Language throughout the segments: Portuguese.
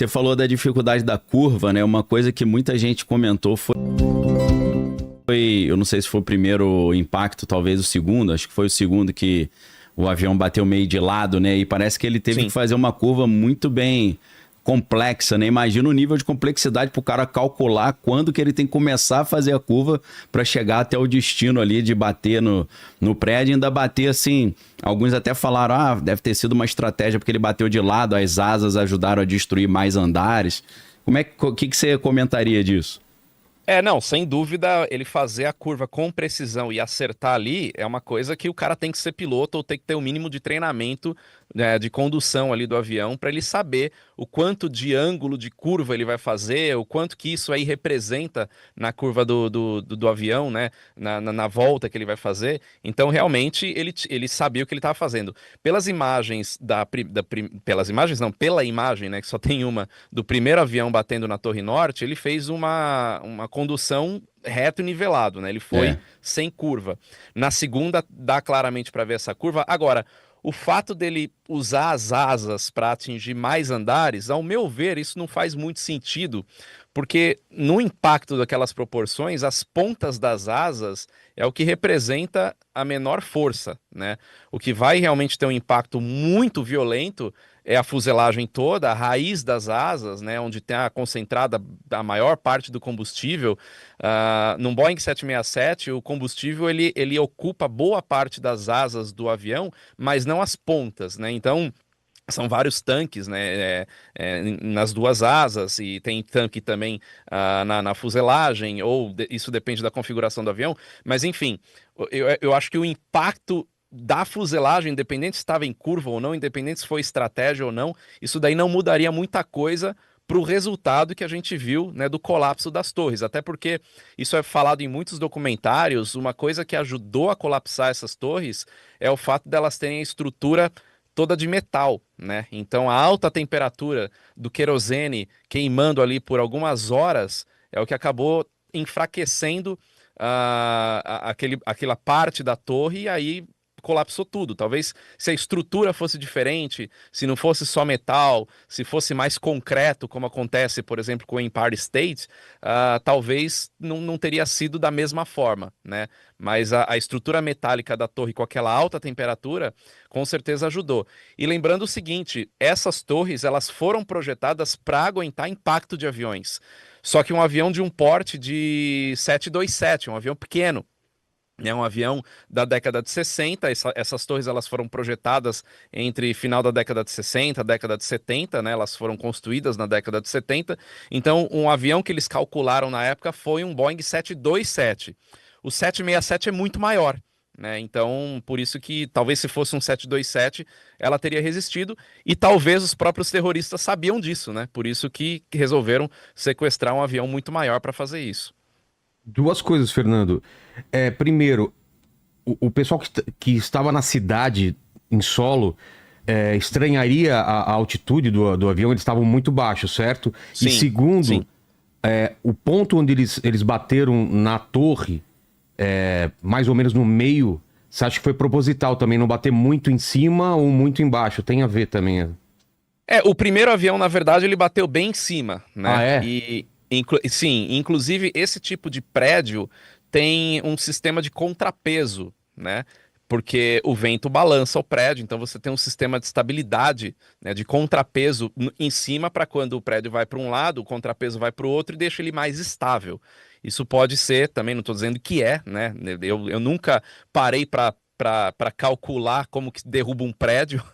Você falou da dificuldade da curva, né? Uma coisa que muita gente comentou eu não sei se foi o primeiro impacto, talvez o segundo, acho que foi o segundo que o avião bateu meio de lado, né? E parece que ele teve que fazer uma curva muito bem complexa, né? Imagina o nível de complexidade para o cara calcular quando que ele tem que começar a fazer a curva para chegar até o destino ali de bater no prédio e ainda bater assim. Alguns até falaram, deve ter sido uma estratégia porque ele bateu de lado, as asas ajudaram a destruir mais andares. O que você comentaria disso? Não, sem dúvida, ele fazer a curva com precisão e acertar ali é uma coisa que o cara tem que ser piloto ou tem que ter o mínimo de treinamento, né, de condução ali do avião para ele saber o quanto de ângulo de curva ele vai fazer, o quanto que isso aí representa na curva do avião, né, na volta que ele vai fazer. Então, realmente, ele sabia o que ele estava fazendo. Pelas imagens pelas imagens não, pela imagem, né, que só tem uma, do primeiro avião batendo na Torre Norte, ele fez uma condução reto e nivelado, né? Ele foi sem curva. Na segunda, dá claramente para ver essa curva. Agora, o fato dele usar as asas para atingir mais andares, ao meu ver, isso não faz muito sentido, porque no impacto daquelas proporções, as pontas das asas é o que representa a menor força, né? O que vai realmente ter um impacto muito violento é a fuselagem toda, a raiz das asas, né, onde tem concentrada a maior parte do combustível. Num Boeing 767, o combustível ele ocupa boa parte das asas do avião, mas não as pontas, né? Então, são vários tanques, né, nas duas asas, e tem tanque também na fuselagem, isso depende da configuração do avião, mas enfim, eu acho que o impacto da fuselagem, independente se estava em curva ou não, independente se foi estratégia ou não, isso daí não mudaria muita coisa para o resultado que a gente viu, né, do colapso das torres. Até porque isso é falado em muitos documentários, uma coisa que ajudou a colapsar essas torres é o fato delas terem a estrutura toda de metal, né? Então a alta temperatura do querosene queimando ali por algumas horas é o que acabou enfraquecendo aquela parte da torre, e aí colapsou tudo. Talvez se a estrutura fosse diferente, se não fosse só metal, se fosse mais concreto, como acontece, por exemplo, com o Empire State, talvez não teria sido da mesma forma, né? Mas a estrutura metálica da torre com aquela alta temperatura, com certeza ajudou. E lembrando o seguinte, essas torres, elas foram projetadas para aguentar impacto de aviões. Só que um avião de um porte de 727, um avião pequeno, é um avião da década de 60. Essas torres elas foram projetadas entre final da década de 60 e década de 70, né? Elas foram construídas na década de 70. Então, um avião que eles calcularam na época foi um Boeing 727. O 767 é muito maior, né? Então, por isso que talvez se fosse um 727, ela teria resistido, e talvez os próprios terroristas sabiam disso, né? Por isso que resolveram sequestrar um avião muito maior para fazer isso. Duas coisas, Fernando. Primeiro, o pessoal que estava na cidade em solo estranharia a altitude do avião, eles estavam muito baixos, certo? Sim, e segundo, sim. O ponto onde eles bateram na torre, mais ou menos no meio, você acha que foi proposital também, não bater muito em cima ou muito embaixo? Tem a ver também. O primeiro avião, na verdade, ele bateu bem em cima, né? Ah, é? Sim, inclusive esse tipo de prédio tem um sistema de contrapeso, né? Porque o vento balança o prédio, então você tem um sistema de estabilidade, né, de contrapeso em cima, para quando o prédio vai para um lado, o contrapeso vai para o outro e deixa ele mais estável. Isso pode ser, também não estou dizendo que né? Eu nunca parei para calcular como que derruba um prédio,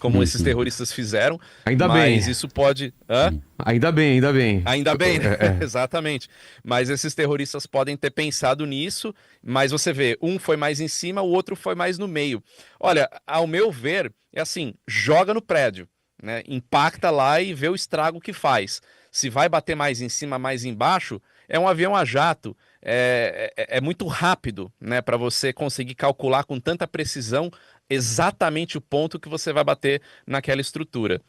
como esses terroristas fizeram, Ainda mas bem. isso pode... Hã? Ainda bem, ainda bem. Ainda bem, né? É, é. Exatamente. Mas esses terroristas podem ter pensado nisso, mas você vê, um foi mais em cima, o outro foi mais no meio. Olha, ao meu ver, é assim, joga no prédio, né? Impacta lá e vê o estrago que faz. Se vai bater mais em cima, mais embaixo, é um avião a jato, é muito rápido, né? Para você conseguir calcular com tanta precisão exatamente o ponto que você vai bater naquela estrutura.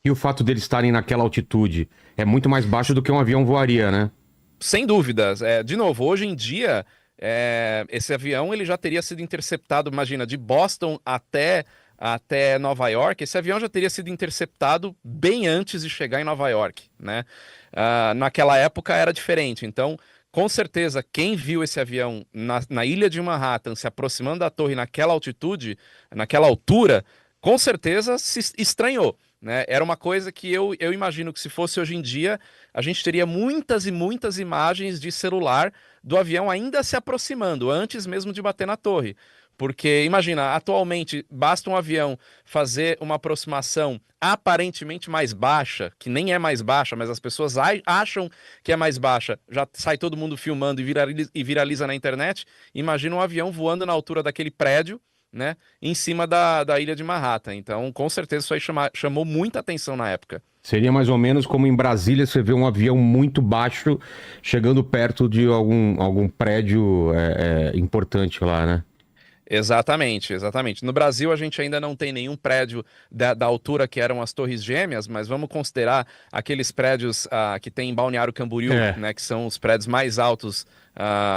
E o fato deles estarem naquela altitude é muito mais baixo do que um avião voaria, né? Sem dúvidas. De novo, hoje em dia, esse avião ele já teria sido interceptado, imagina, de Boston até até Nova York, esse avião já teria sido interceptado bem antes de chegar em Nova York, né? Naquela época era diferente, então com certeza quem viu esse avião na ilha de Manhattan se aproximando da torre naquela altitude, naquela altura, com certeza se estranhou, né? Era uma coisa que eu imagino que se fosse hoje em dia, a gente teria muitas e muitas imagens de celular do avião ainda se aproximando, antes mesmo de bater na torre. Porque, imagina, atualmente basta um avião fazer uma aproximação aparentemente mais baixa, que nem é mais baixa, mas as pessoas acham que é mais baixa, já sai todo mundo filmando e viraliza na internet. Imagina um avião voando na altura daquele prédio, né, em cima da ilha de Manhattan. Então, com certeza, isso aí chamou muita atenção na época. Seria mais ou menos como em Brasília você vê um avião muito baixo chegando perto de algum prédio importante lá, né? Exatamente, exatamente. No Brasil, a gente ainda não tem nenhum prédio da altura que eram as Torres Gêmeas, mas vamos considerar aqueles prédios que tem em Balneário Camboriú, né, que são os prédios mais altos,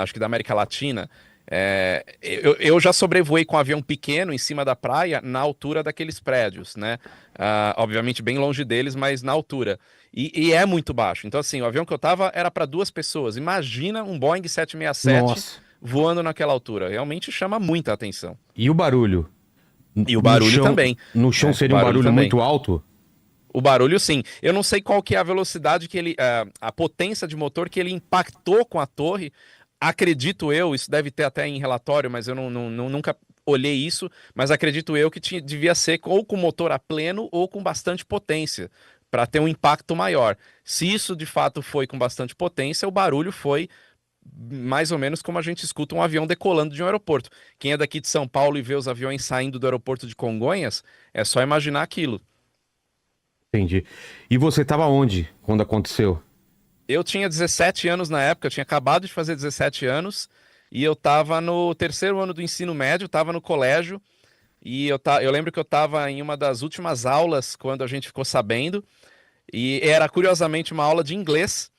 acho que da América Latina. Eu já sobrevoei com um avião pequeno em cima da praia, na altura daqueles prédios, né? Obviamente bem longe deles, mas na altura. E é muito baixo. Então, assim, o avião que eu tava era para 2 pessoas. Imagina um Boeing 767... Nossa. Voando naquela altura. Realmente chama muita atenção. E o barulho? E o barulho também. No chão seria um barulho muito alto? O barulho, sim. Eu não sei qual que é a velocidade que ele... a potência de motor que ele impactou com a torre. Acredito eu, isso deve ter até em relatório, mas eu nunca olhei isso, mas acredito eu que devia ser ou com motor a pleno ou com bastante potência, para ter um impacto maior. Se isso de fato foi com bastante potência, o barulho foi mais ou menos como a gente escuta um avião decolando de um aeroporto. Quem é daqui de São Paulo e vê os aviões saindo do aeroporto de Congonhas, é só imaginar aquilo. Entendi. E você estava onde quando aconteceu? Eu tinha 17 anos na época, eu tinha acabado de fazer 17 anos, e eu estava no 3º ano do ensino médio, estava no colégio, e eu lembro que eu estava em uma das últimas aulas, quando a gente ficou sabendo, e era curiosamente uma aula de inglês.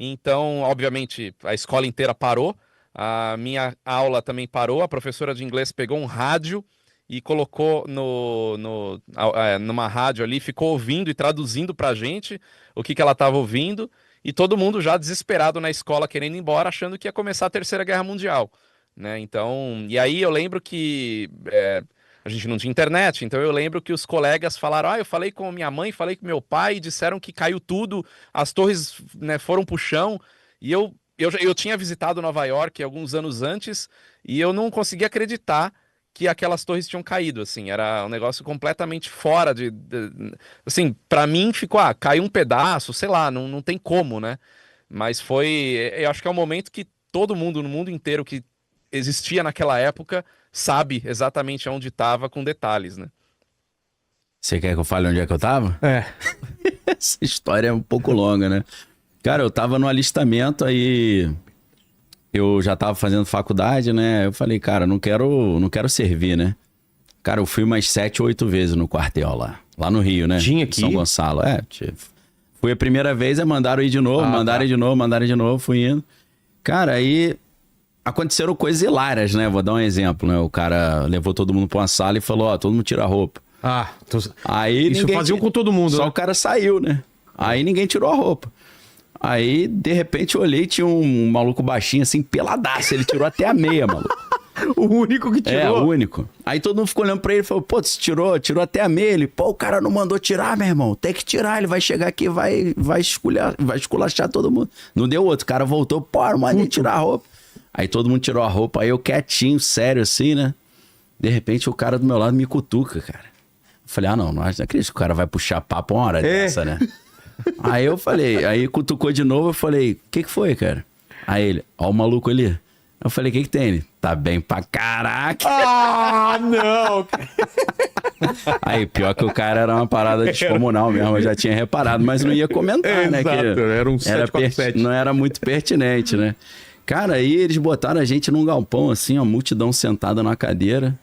Então, obviamente, a escola inteira parou, a minha aula também parou, a professora de inglês pegou um rádio e colocou numa rádio ali, ficou ouvindo e traduzindo pra gente o que ela estava ouvindo, e todo mundo já desesperado na escola, querendo ir embora, achando que ia começar a Terceira Guerra Mundial, né? Então, e aí eu lembro que... a gente não tinha internet, então eu lembro que os colegas falaram, eu falei com minha mãe, falei com meu pai, disseram que caiu tudo, as torres, né, foram pro chão, e eu tinha visitado Nova York alguns anos antes, e eu não conseguia acreditar que aquelas torres tinham caído, assim, era um negócio completamente fora assim, pra mim ficou, caiu um pedaço, sei lá, não tem como, né? Mas eu acho que é um momento que todo mundo, no mundo inteiro que existia naquela época, sabe exatamente onde estava com detalhes, né? Você quer que eu fale onde é que eu tava? Essa história é um pouco longa, né? Cara, eu tava no alistamento, aí eu já tava fazendo faculdade, né? Eu falei, cara, não quero servir, né? Cara, eu fui umas 7 ou 8 vezes no quartel lá no Rio, né? Tinha aqui? São Gonçalo, fui a primeira vez, mandaram ir de novo, mandaram ir de novo, fui indo. Cara, aí... aconteceram coisas hilárias, né? Vou dar um exemplo, né? O cara levou todo mundo pra uma sala e falou, todo mundo tira a roupa. Aí isso faziam com todo mundo, só né? o cara saiu, né? Aí ninguém tirou a roupa. Aí, de repente, eu olhei, tinha um maluco baixinho, assim, peladaço. Ele tirou até a meia, maluco. O único que tirou? O único. Aí todo mundo ficou olhando pra ele e falou, você tirou até a meia. Ele, o cara não mandou tirar, meu irmão. Tem que tirar, ele vai chegar aqui e vai esculachar todo mundo. Não deu outro. O cara voltou, não mandei tirar a roupa. Aí todo mundo tirou a roupa, aí eu quietinho, sério assim, né? De repente o cara do meu lado me cutuca, cara. Eu falei, não acredito que o cara vai puxar papo uma hora dessa, né? Aí eu falei, aí cutucou de novo, eu falei, o que foi, cara? Aí ele, ó o maluco ali. Eu falei, o que tem ele? Tá bem pra caraca. Não! Aí, pior que o cara era uma parada descomunal mesmo, eu já tinha reparado, mas não ia comentar, né? Exato, era um 747. Não era muito pertinente, né? Cara, aí eles botaram a gente num galpão, assim, a multidão sentada na cadeira.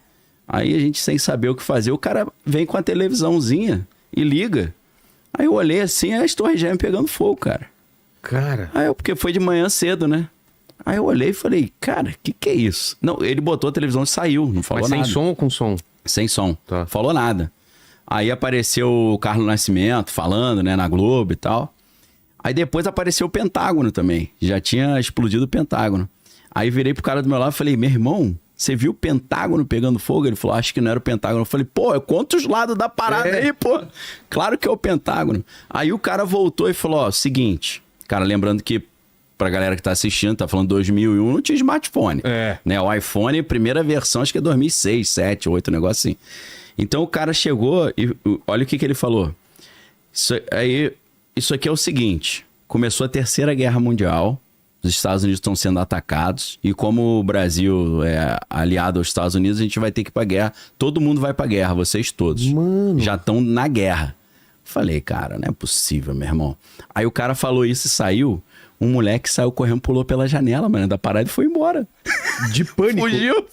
Aí a gente sem saber o que fazer, o cara vem com a televisãozinha e liga. Aí eu olhei assim, as Torres Gêmeas pegando fogo, cara. Aí porque foi de manhã cedo, né? Aí eu olhei e falei, cara, que é isso? Não, ele botou a televisão e saiu, não falou nada. Mas sem som ou com som? Sem som. Tá. Falou nada. Aí apareceu o Carlos Nascimento falando, né, na Globo e tal. Aí depois apareceu o Pentágono também. Já tinha explodido o Pentágono. Aí virei pro cara do meu lado e falei, meu irmão, você viu o Pentágono pegando fogo? Ele falou, acho que não era o Pentágono. Eu falei, pô, conta os lados da parada aí, pô. Claro que é o Pentágono. Aí o cara voltou e falou, ó, seguinte, cara, lembrando que pra galera que tá assistindo, tá falando 2001, não tinha smartphone. Né? O iPhone, primeira versão, acho que é 2006, 2007, 2008, um negócio assim. Então o cara chegou e olha o que ele falou. Isso aqui é o seguinte, começou a Terceira Guerra Mundial, os Estados Unidos estão sendo atacados e como o Brasil é aliado aos Estados Unidos, a gente vai ter que ir pra guerra. Todo mundo vai pra guerra, vocês todos. Mano. Já estão na guerra. Falei, cara, não é possível, meu irmão. Aí o cara falou isso e saiu. Um moleque saiu correndo, pulou pela janela, mano, da parada e foi embora. De pânico. Fugiu.